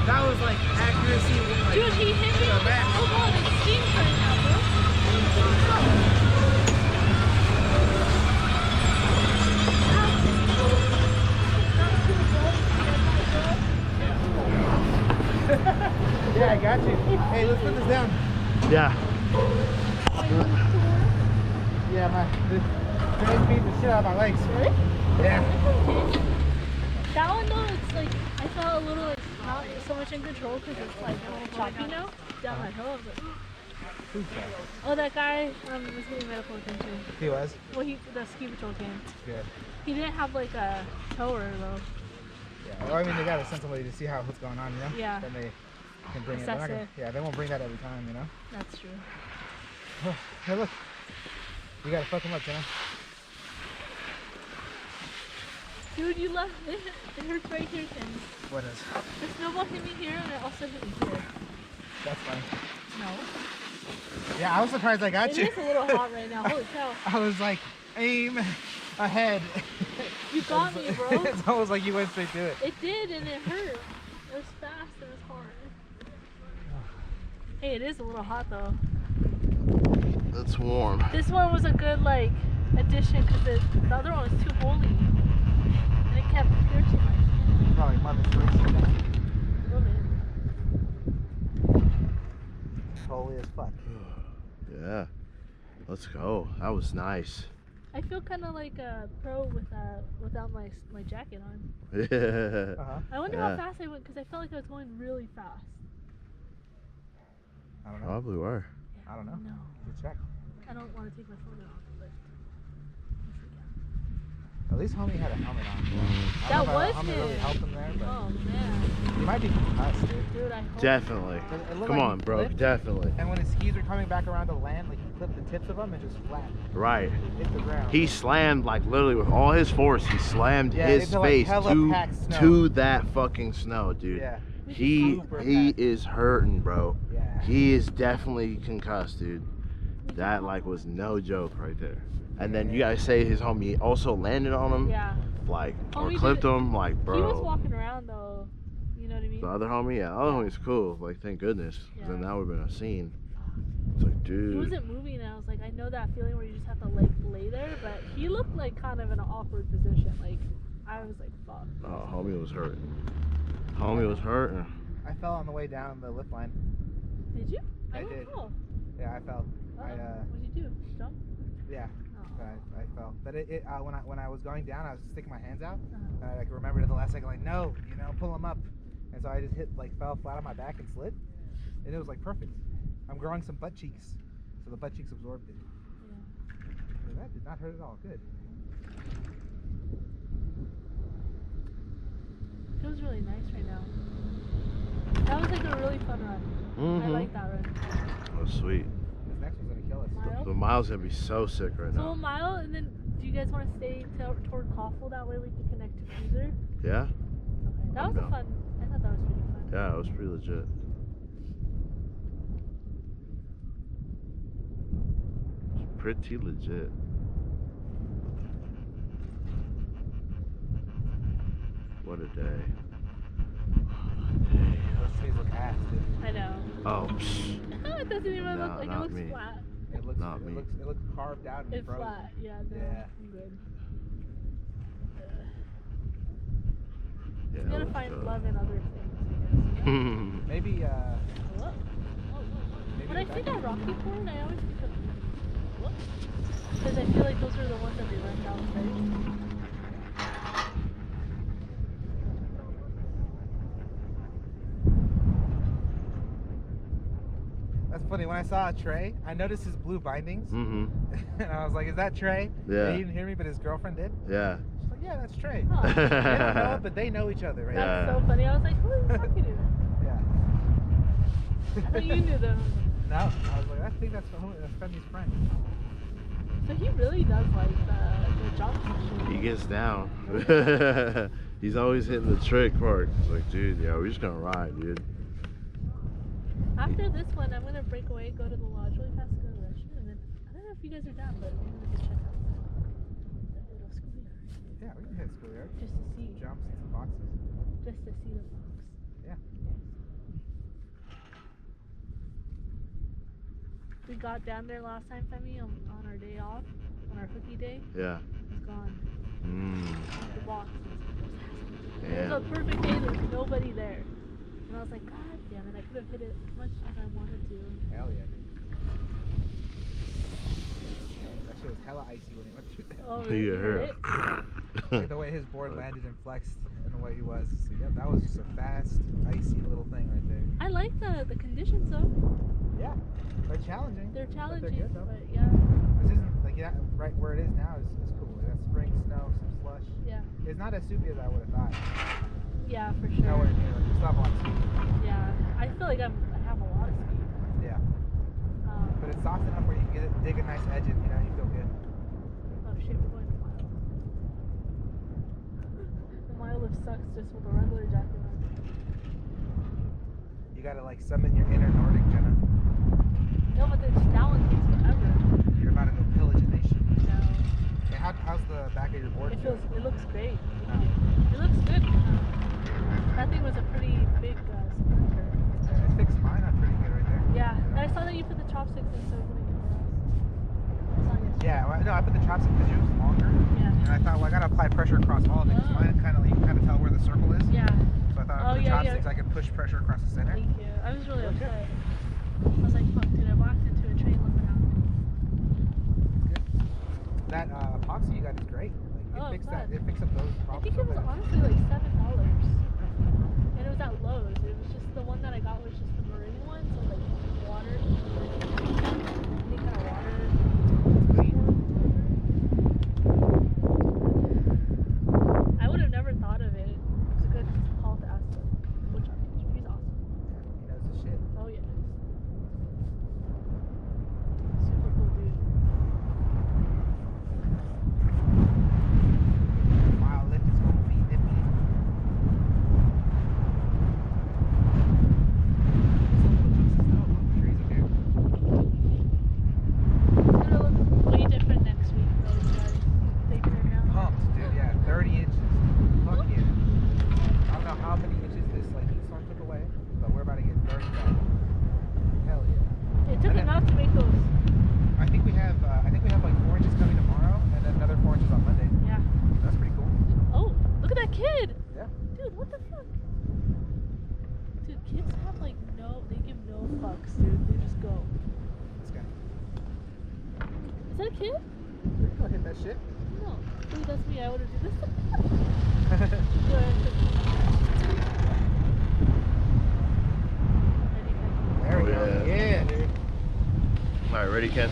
That was like accuracy. Like, dude, he hit me. Oh god, it stinks right now, bro. Yeah, I got you. Hey, let's put this down. Yeah. Yeah, this train beat the shit out of my legs. Really? Yeah. That one though, it's like, I felt a little like not so much in control because it's like a little choppy now. Down my hill, I was like, oh, that guy was getting medical attention. He was? Well, the ski patrol came. Good. He didn't have like a tower though. Yeah, well, I mean, they gotta send somebody to see what's going on, you know? Yeah. Then they can bring Assess it. it. Yeah, they won't bring that every time, you know? That's true. Hey, look. You gotta fuck them up, you know? Dude, you left it. It hurts right here, Femi. What is? The snowball hit me here and it also hit me here. That's fine. No. Yeah, I was surprised I got you. It is a little hot right now. Holy cow. I was like, aim ahead. You got me, bro. It's almost like you went straight to it. It did, and it hurt. It was fast. It was hard. Hey, it is a little hot though. It's warm. This one was a good like addition because the other one was too holy, and it kept piercing my skin. Probably Mother's Choice. A little bit. Holy as fuck. Yeah. Let's go. That was nice. I feel kind of like a pro without my jacket on. Yeah. I wonder how fast I went because I felt like I was going really fast. I don't know. Probably were. I don't know. No. You check. I don't want to take my phone out, but At least homie had a helmet on. that was helmet him. really helped him there, but Oh man, he might be concussed, dude. dude, I hope. Definitely. It looked Come like on, he bro. flipped, Definitely. And when his skis were coming back around to land, like he clipped the tips of them and just flat. Right. Hit the ground. He slammed, like literally with all his force, he slammed his into, like, face hella packed snow. to that fucking snow, dude. Yeah. He Super packed. is hurting, bro. Yeah. He is definitely concussed, dude. That like was no joke right there. And then you guys say his homie also landed on him, Yeah. like or Homie clipped did- him, like bro. He was walking around though. You know what I mean? The other homie, yeah, the other homie's cool. Like thank goodness, 'cause then that would have been a scene. It's like, dude. He wasn't moving, and I was like, I know that feeling where you just have to like lay there, but he looked like kind of in an awkward position. Like I was like, fuck. Oh, homie was hurting. Homie was hurting. I fell on the way down the lift line. Did you? I don't did. know. Yeah, I fell. What'd you do? Jump? Yeah. Oh. I fell. But when I was going down, I was sticking my hands out. And I like remembered at the last second, like, no, you know, pull them up. And so I just fell flat on my back and slid. And it was like perfect. I'm growing some butt cheeks, so the butt cheeks absorbed it. Yeah. So that did not hurt at all. Good. Feels really nice right now. That was like a really fun run. I like that run. Oh, sweet. This next one's gonna kill us. Mile? The mile's gonna be so sick right So a now. mile, and then do you guys want to stay toward Coffle? That way we can connect to Cruiser. Yeah? Okay. That I'm was a down. fun. I thought that was pretty fun. Yeah, it was pretty legit. It's pretty legit. What a day. Those trees look ass, dude. I know. Oh, psh. It doesn't even No, look like it not looks me. flat. It looks, Not me. it looks carved out and It's frozen. flat. Yeah. No, Yeah. I'm good. Yeah, You gotta let's find go. love in other things. Maybe, Whoa. When I think of Rocky Ford, I always think of because I feel like those are the ones that they rent out first. that's funny. When I saw Trey, I noticed his blue bindings. Mm-hmm. And I was like, is that Trey? Yeah. He didn't hear me, but his girlfriend did. Yeah. She's like, yeah, that's Trey. Huh. They don't know it, but they know each other, right? Yeah. That's so funny. I was like, who are you talking to? Yeah. I thought you knew them. No, I was like, I think that's Femi's friend. So he really does like the jump shit. He gets down. He's always hitting the trick part. He's like, dude, yeah, we're just gonna ride, dude. After this one, I'm gonna break away, go to the lodge really fast, go to the restroom, and then I don't know if you guys are down, but maybe we can check out the little schoolyard. Yeah, we can hit schoolyard. Just to see. Jumps and some boxes. Just to see the box. Yeah. we got down there last time, Femi, on our day off, on our hooky day. Yeah. It's gone. The box. It Yeah. was a perfect day. There was nobody there, and I was like, God damn it! I could have hit it as much as I wanted to. Hell yeah, dude. That shit was hella icy when he went through that. Oh, really? You hit it? Like the way his board landed and flexed and the way he was. So, yep, that was just a fast, icy little thing right there. I like the conditions though. Yeah, they're challenging. They're but challenging, good, though. but yeah, This isn't like right where it is now is cool. We got spring, snow, some slush. yeah, It's not as soupy as I would have thought. yeah, for sure. Nowhere near. Like, we still have a lot of speed. Yeah, I feel like I have a lot of speed. Yeah, but it's soft enough where you can dig a nice edge and you feel good. Oh shit, we're going a mile. The mile lift sucks just with a regular jacket on. You gotta like summon your inner Nordic, Jenna. No, but that one takes forever. You're about to go pillage a nation. No. Hey, how's the back of your board? It looks great. It looks good. That thing was a pretty big sprinter. It fixed mine up pretty good right there. Yeah, and I saw that you put the chopsticks instead of putting it for us. I saw yesterday. Yeah, well, no, I put the chopstick because yours was longer. Yeah. And I thought, well, I gotta apply pressure across all of it. 'Cause mine you can kind of tell where the circle is. Yeah. So I thought with the chopsticks I could push pressure across the center. Thank you. I was really upset. I was like, fuck, dude, I walked into a train. Look what happened. Good. That epoxy you got is great. Like, it fixed up those I problems. think it was honestly like $7. And it was at Lowe's. It was just the one that I got was just the marine one, so like water. Any kind of water. I would have never thought of it. It's a good call to ask him. Which he's awesome. He knows his shit. Oh yeah. Super cool dude. Mile lift is gonna be nippy. It's gonna look way different next week though, guys. Taking it down. Pumped, dude. Yeah, 30 inches. Fuck yeah. I don't know how many inches this heat storm took away, but we're about to get 30 back. Hell yeah. It took And then- enough to make those. I think we have like 4 inches coming tomorrow, and then another 4 inches on Monday. Yeah. That's pretty cool. Oh, look at that kid! Yeah. Dude, what the fuck? Dude, kids have like they give no fucks, dude. They just go. This guy. Is that a kid? You go hit that shit. No. Dude, that's me. I would have did this. There we Oh, go. yeah. Yeah, dude. All right, ready, Ken?